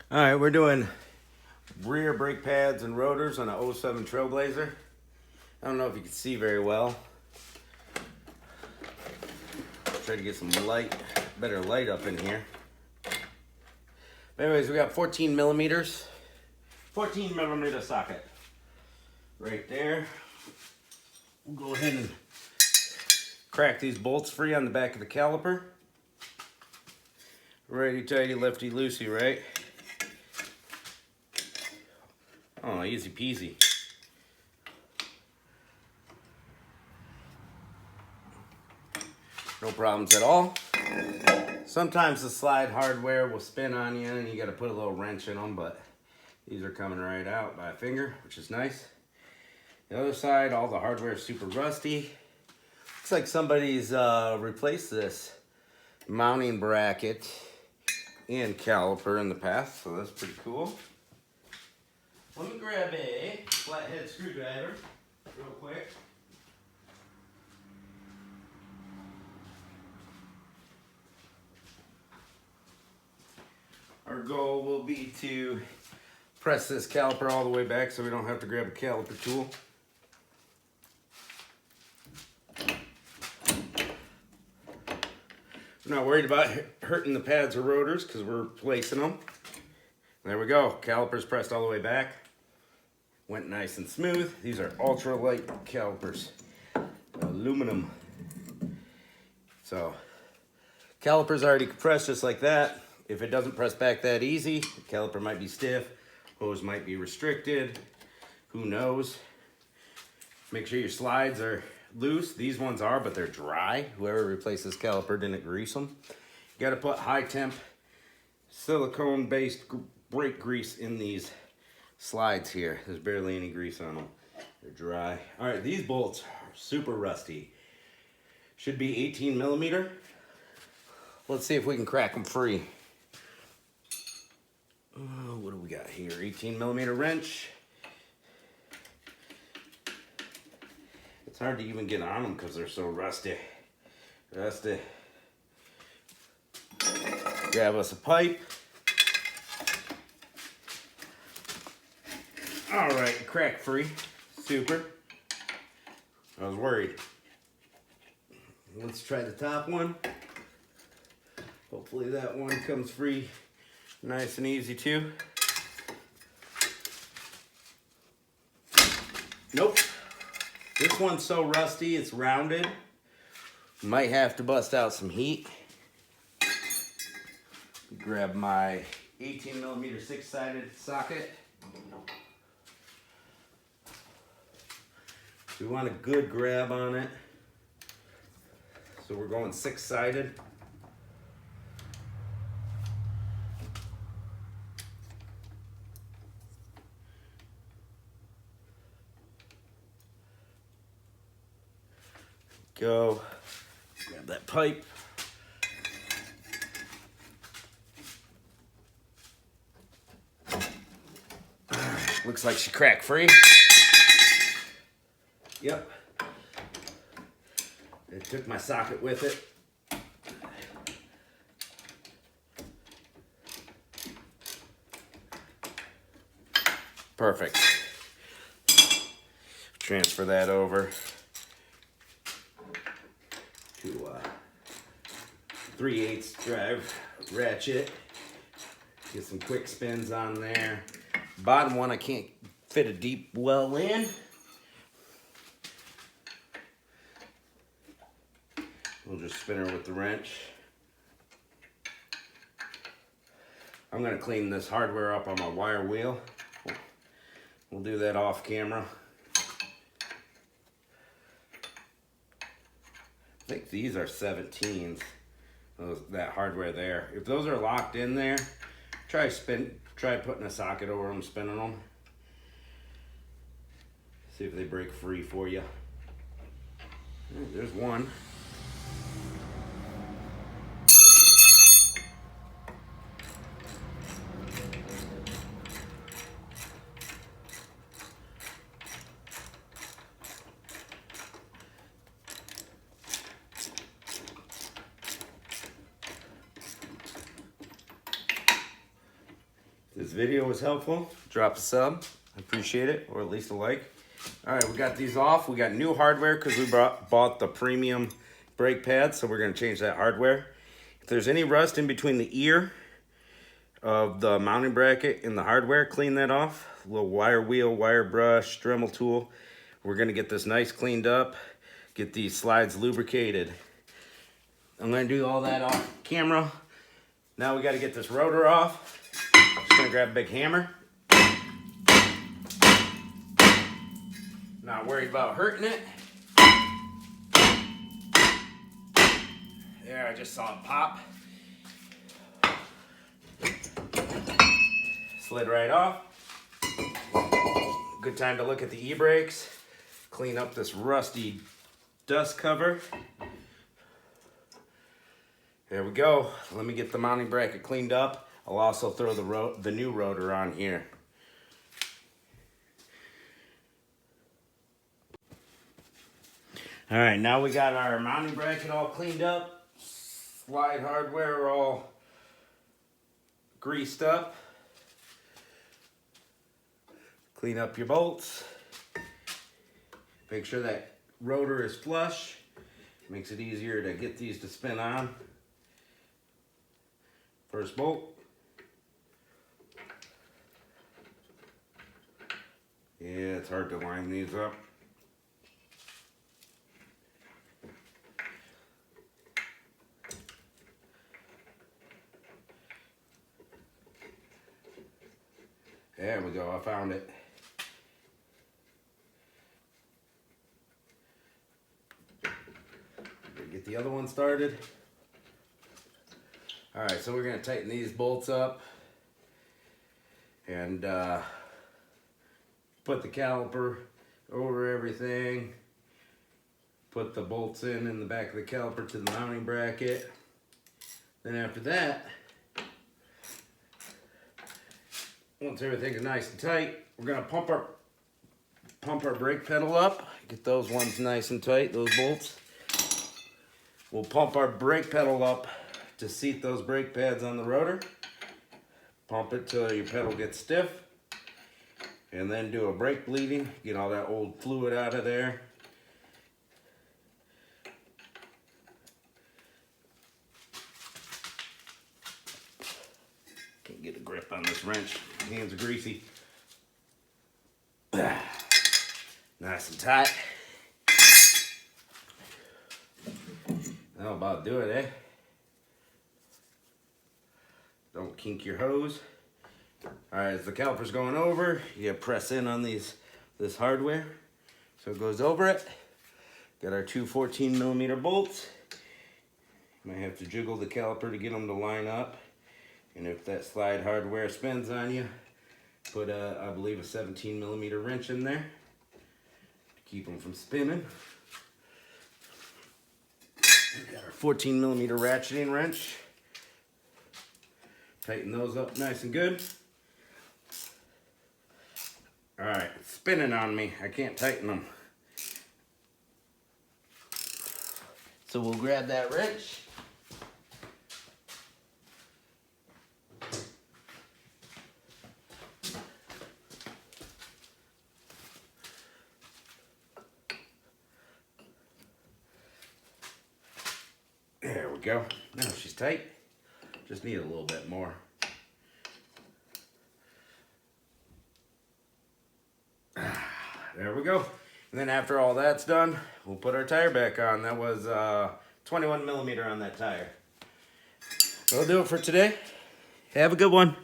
All right, we're doing rear brake pads and rotors on a '07 Trailblazer. I don't know if you can see very well. Try to get some light, better light up in here. But anyways, we got 14 millimeters, 14 millimeter socket right there. We'll go ahead and crack these bolts free on the back of the caliper. Righty tighty, lefty loosey, right? Oh, easy peasy. No problems at all. Sometimes the slide hardware will spin on you and you got to put a little wrench in them, but these are coming right out by a finger, which is nice. The other side, all the hardware is super rusty. Looks like somebody's replaced this mounting bracket and caliper in the past, so that's pretty cool. Let me grab a flathead screwdriver real quick. Our goal will be to press this caliper all the way back so we don't have to grab a caliper tool. We're not worried about hurting the pads or rotors because we're replacing them. There we go. Calipers pressed all the way back. Went nice and smooth. These are ultra light calipers. Aluminum. So, calipers already compressed just like that. If it doesn't press back that easy, the caliper might be stiff. Hose might be restricted. Who knows? Make sure your slides are loose. These ones are, but they're dry. Whoever replaced this caliper didn't grease them. You got to put high temp silicone based brake grease in these slides here. There's barely any grease on them. They're dry. All right, these bolts are super rusty. Should be 18 millimeter. Let's see if we can crack them free. What do we got here? 18 millimeter wrench. It's hard to even get on them because they're so rusty. Grab us a pipe. All right, crack free. Super. I was worried. Let's try the top one. Hopefully that one comes free nice and easy too. Nope. This one's so rusty, it's rounded. Might have to bust out some heat. Grab my 18 millimeter 6-sided socket. We want a good grab on it. So we're going 6-sided. Go. Grab that pipe. Looks like she cracked free. Yep. It took my socket with it. Perfect. Transfer that over to 3/8 drive ratchet. Get some quick spins on there. Bottom one I can't fit a deep well in. We'll just spin her with the wrench. I'm gonna clean this hardware up on my wire wheel. We'll do that off camera. I think these are 17s, that hardware there. If those are locked in there, try putting a socket over them, spinning them. See if they break free for you. There's one. this video was helpful, drop a sub. I appreciate it, or at least a like. All right, we got these off. We got new hardware because we bought the premium brake pads, so we're going to change that hardware. If there's any rust in between the ear of the mounting bracket and the hardware, clean that off. A little wire wheel, wire brush, Dremel tool. We're going to get this nice cleaned up, get these slides lubricated. I'm going to do all that off camera. Now we got to get this rotor off. Just going to grab a big hammer. Not worried about hurting it. There, I just saw it pop. Slid right off. Good time to look at the e-brakes. Clean up this rusty dust cover. There we go. Let me get the mounting bracket cleaned up. I'll also throw the new rotor on here. All right, now we got our mounting bracket all cleaned up. Slide hardware all greased up. Clean up your bolts. Make sure that rotor is flush. Makes it easier to get these to spin on. First bolt. Yeah, it's hard to line these up. There we go, I found it. Get the other one started. All right, so we're gonna tighten these bolts up and put the caliper over everything. Put the bolts in the back of the caliper to the mounting bracket. Then after that, once everything's nice and tight, we're gonna pump our brake pedal up. Get those ones nice and tight, those bolts. We'll pump our brake pedal up to seat those brake pads on the rotor. Pump it till your pedal gets stiff. And then do a brake bleeding. Get all that old fluid out of there. Can't get a grip on this wrench. Hands are greasy. Nice and tight. That'll about do it, eh? Don't kink your hose. All right, as the caliper's going over, you press in on this hardware. So it goes over it. Got our two 14mm bolts. Might have to jiggle the caliper to get them to line up. And if that slide hardware spins on you, put I believe a 17mm wrench in there to keep them from spinning. We got our 14mm ratcheting wrench. Tighten those up nice and good. All right, it's spinning on me. I can't tighten them. So we'll grab that wrench. There we go. Now she's tight. Just need a little bit more. There we go. And then after all that's done, we'll put our tire back on. That was 21mm on that tire. That'll do it for today. Have a good one.